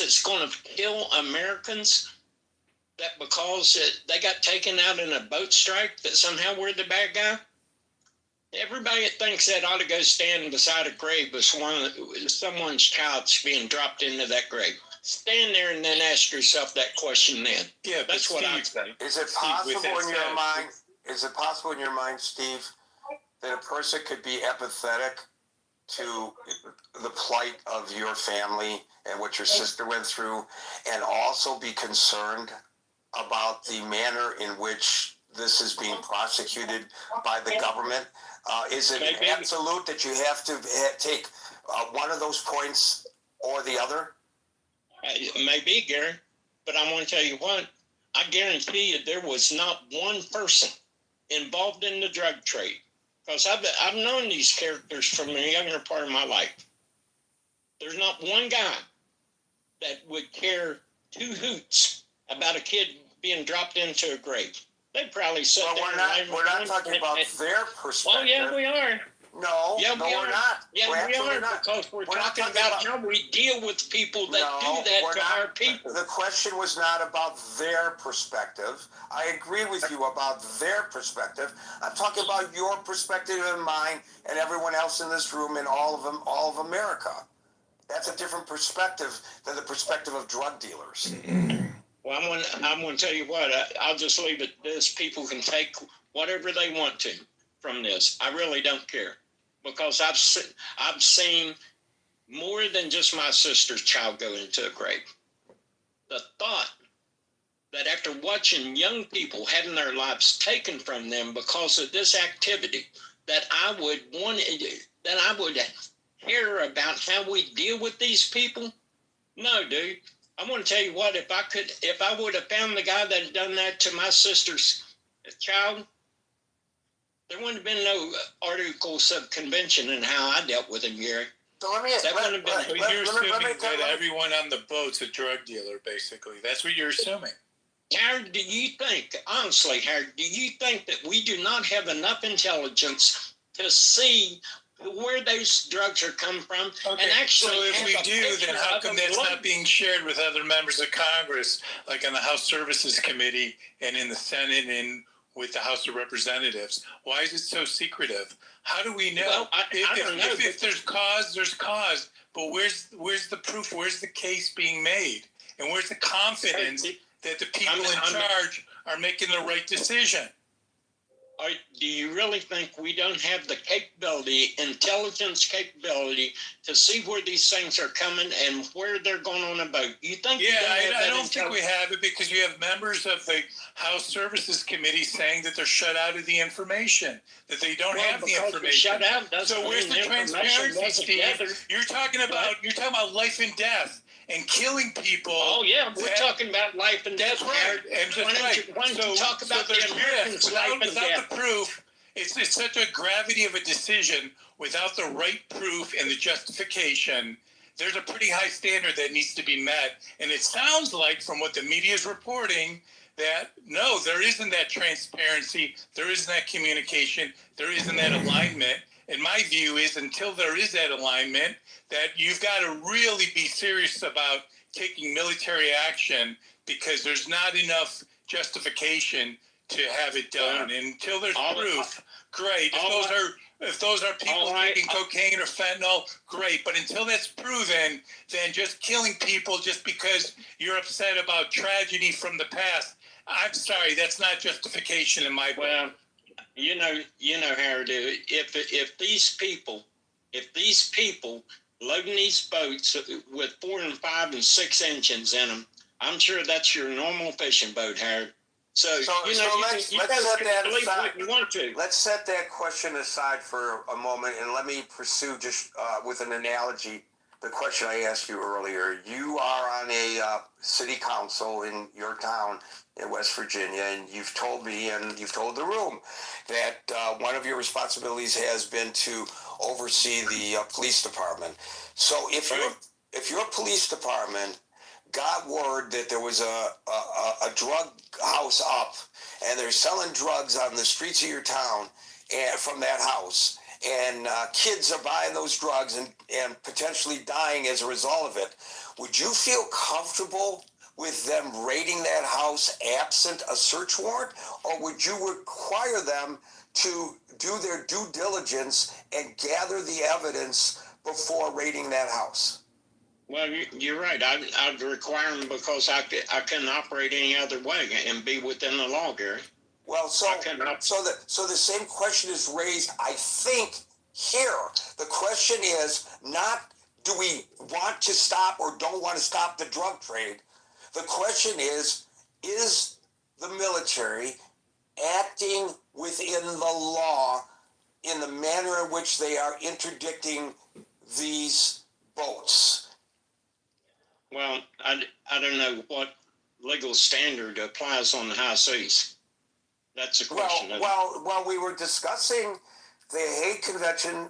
it's going to kill Americans? That because they got taken out in a boat strike, that somehow we're the bad guy? Everybody that thinks that ought to go stand beside a grave with someone's child's being dropped into that grave. Stand there and then ask yourself that question then. Yeah, that's what I'd say. Is it possible in your mind? Is it possible in your mind, Steve, that a person could be empathetic to the plight of your family and what your sister went through, and also be concerned about the manner in which this is being prosecuted by the government? Is it absolute that you have to take one of those points or the other? Maybe, Gary, but I'm going to tell you what, I guarantee you there was not one person involved in the drug trade, because I've known these characters from a younger part of my life. There's not one guy that would care two hoots about a kid being dropped into a grave. They'd probably sit there. We're not talking about their perspective. Oh, yeah, we are. No, we're not. Yeah, we are, because we're talking about how we deal with people that do that to our people. The question was not about their perspective. I agree with you about their perspective. I'm talking about your perspective and mine and everyone else in this room and all of America. That's a different perspective than the perspective of drug dealers. Well, I'm going to tell you what, I'll just leave it this. People can take whatever they want to from this. I really don't care, because I've seen more than just my sister's child go into a grave. The thought that after watching young people having their lives taken from them because of this activity, that I would care about how we deal with these people. No, dude. I'm going to tell you what, if I would have found the guy that had done that to my sister's child, there wouldn't have been no articles of convention in how I dealt with him, Gary. So let me ask, you're assuming that everyone on the boat's a drug dealer, basically. That's what you're assuming. Howard, do you think, honestly, Howard, do you think that we do not have enough intelligence to see where those drugs are coming from? Okay. And actually, so if we do, then how come that's not being shared with other members of Congress, like on the House Services Committee and in the Senate and with the House of Representatives? Why is it so secretive? How do we know? Well, I don't know. If there's cause, there's cause. But where's the proof? Where's the case being made? And where's the confidence that the people in charge are making the right decision? Do you really think we don't have the capability, intelligence capability, to see where these things are coming and where they're going on a boat? You think? Yeah, I don't think we have it, because you have members of the House Services Committee saying that they're shut out of the information, that they don't have the information. Shut out doesn't so where's the transparency, Steve? You're talking about life and death and killing people. Oh yeah, we're talking about life and death. That's right. And why don't you talk about the Americans' life and death? Without the proof, it's such a gravity of a decision. Without the right proof and the justification, there's a pretty high standard that needs to be met. And it sounds like, from what the media is reporting, that no, there isn't that transparency, there isn't that communication, there isn't that alignment. And my view is, until there is that alignment, that you've got to really be serious about taking military action, because there's not enough justification to have it done. And until there's proof, great. If those are people taking cocaine or fentanyl, great. But until that's proven, then just killing people just because you're upset about tragedy from the past, I'm sorry, that's not justification in my book. Well, you know, Howard, if these people loading these boats with 4 and 5 and 6 engines in them, I'm sure that's your normal fishing boat, Howard. So let's set that aside. You want to. Let's set that question aside for a moment, and let me pursue just with an analogy the question I asked you earlier. You are on a city council in your town in West Virginia, and you've told me and you've told the room that one of your responsibilities has been to oversee the police department. So if your police department got word that there was a drug house up and they're selling drugs on the streets of your town and from that house, and kids are buying those drugs and potentially dying as a result of it, would you feel comfortable with them raiding that house absent a search warrant, or would you require them to do their due diligence and gather the evidence before raiding that house? Well, you're right. I'd require them because I couldn't operate any other way and be within the law, Gary. Well, so the same question is raised, I think, here. The question is not, do we want to stop or don't want to stop the drug trade? The question is the military acting within the law in the manner in which they are interdicting these boats? Well, I don't know what legal standard applies on the high seas. That's a question. Well, we were discussing the Hague Convention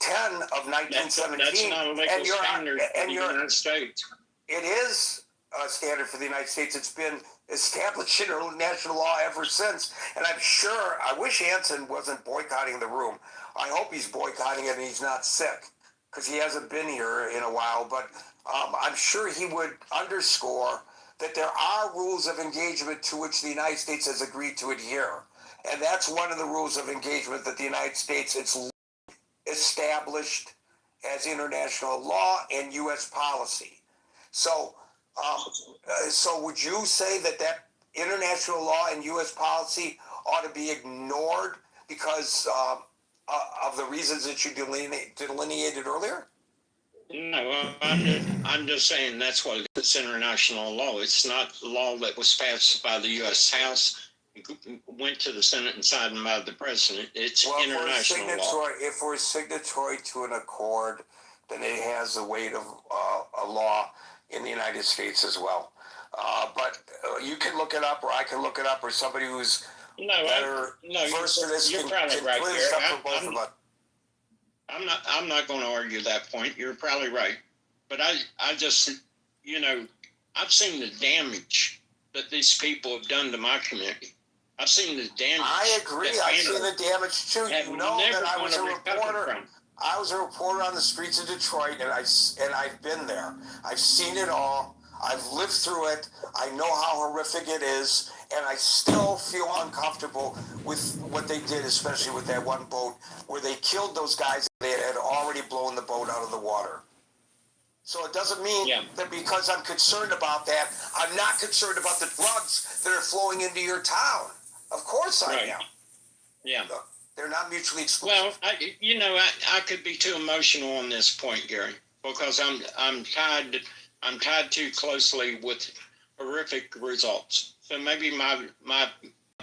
10 of 1917. That's not a legal standard for the United States. It is a standard for the United States. It's been established in international law ever since. And I'm sure, I wish Hansen wasn't boycotting the room. I hope he's boycotting it and he's not sick, because he hasn't been here in a while. But I'm sure he would underscore that there are rules of engagement to which the United States has agreed to adhere. And that's one of the rules of engagement that the United States has established as international law and U.S. policy. So would you say that international law and U.S. policy ought to be ignored because of the reasons that you delineated earlier? No, I'm just saying that's what it's international law. It's not law that was passed by the U.S. House, went to the Senate and signed by the president. It's international law. If we're signatory to an accord, then it has the weight of a law in the United States as well. But you can look it up, or I can look it up, or somebody who's better versed in this can clear this up for both of us. I'm not going to argue that point. You're probably right. But I just, I've seen the damage that these people have done to my community. I've seen the damage. I agree. I've seen the damage too. You know that I was a reporter. I was a reporter on the streets of Detroit, and I've been there. I've seen it all. I've lived through it. I know how horrific it is, and I still feel uncomfortable with what they did, especially with that one boat where they killed those guys. They had already blown the boat out of the water. So it doesn't mean that because I'm concerned about that, I'm not concerned about the drugs that are flowing into your town. Of course I am. Yeah. They're not mutually exclusive. Well, I could be too emotional on this point, Gary, because I'm tied too closely with horrific results. So maybe my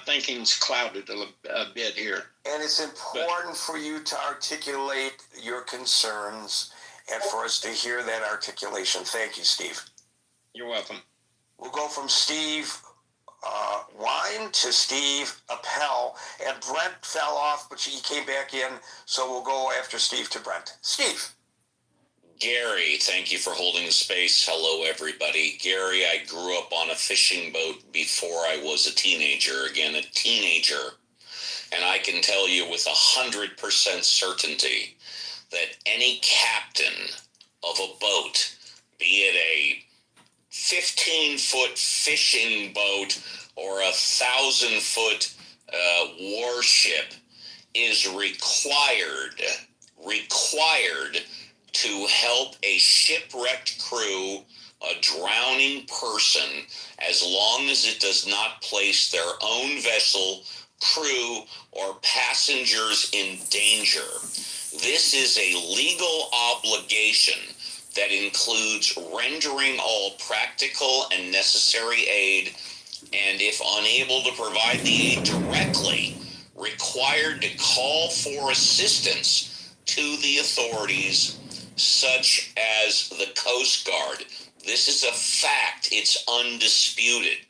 thinking's clouded a bit here. And it's important for you to articulate your concerns and for us to hear that articulation. Thank you, Steve. You're welcome. We'll go from Steve Wine to Steve Appel, and Brent fell off, but he came back in, so we'll go after Steve to Brent. Steve. Gary, thank you for holding the space. Hello, everybody. Gary, I grew up on a fishing boat before I was a teenager. Again, a teenager. And I can tell you with 100% certainty that any captain of a boat, be it a 15-foot fishing boat or a 1,000-foot warship, is required to help a shipwrecked crew, a drowning person, as long as it does not place their own vessel, crew, or passengers in danger. This is a legal obligation that includes rendering all practical and necessary aid, and if unable to provide the aid directly, required to call for assistance to the authorities, such as the Coast Guard. This is a fact. It's undisputed.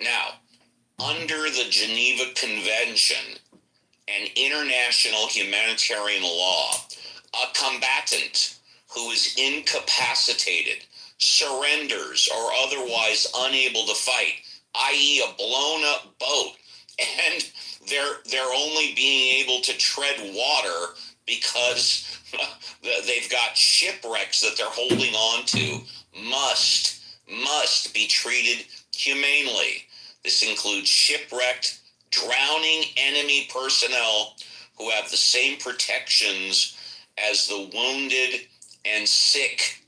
Now, under the Geneva Convention and international humanitarian law, a combatant who is incapacitated, surrenders, or otherwise unable to fight, i.e. a blown-up boat, and they're only being able to tread water because they've got shipwrecks that they're holding on to must be treated humanely. This includes shipwrecked, drowning enemy personnel who have the same protections as the wounded and sick.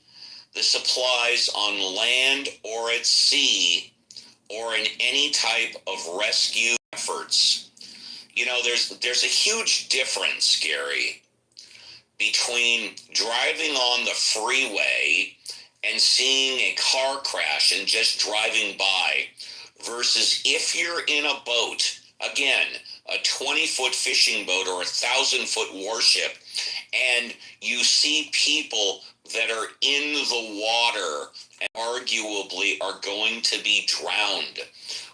This applies on land or at sea or in any type of rescue efforts. You know, there's a huge difference, Gary, between driving on the freeway and seeing a car crash and just driving by versus if you're in a boat, again, a 20-foot fishing boat or a 1,000-foot warship, and you see people that are in the water and arguably are going to be drowned.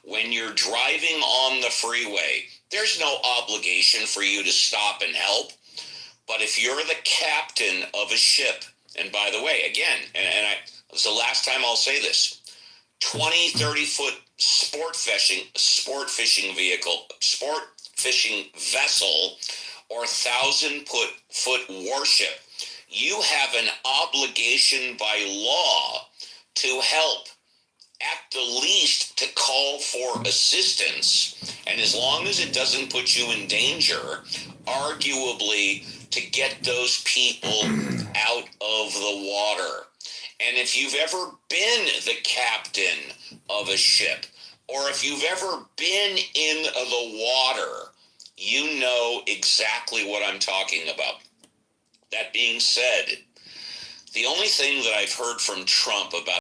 When you're driving on the freeway, there's no obligation for you to stop and help. But if you're the captain of a ship, and by the way, again, it's the last time I'll say this, 20, 30-foot sport fishing vessel or 1,000-foot warship, you have an obligation by law to help, at the least to call for assistance, and as long as it doesn't put you in danger, arguably to get those people out of the water. And if you've ever been the captain of a ship, or if you've ever been in the water, you know exactly what I'm talking about. That being said, the only thing that I've heard from Trump about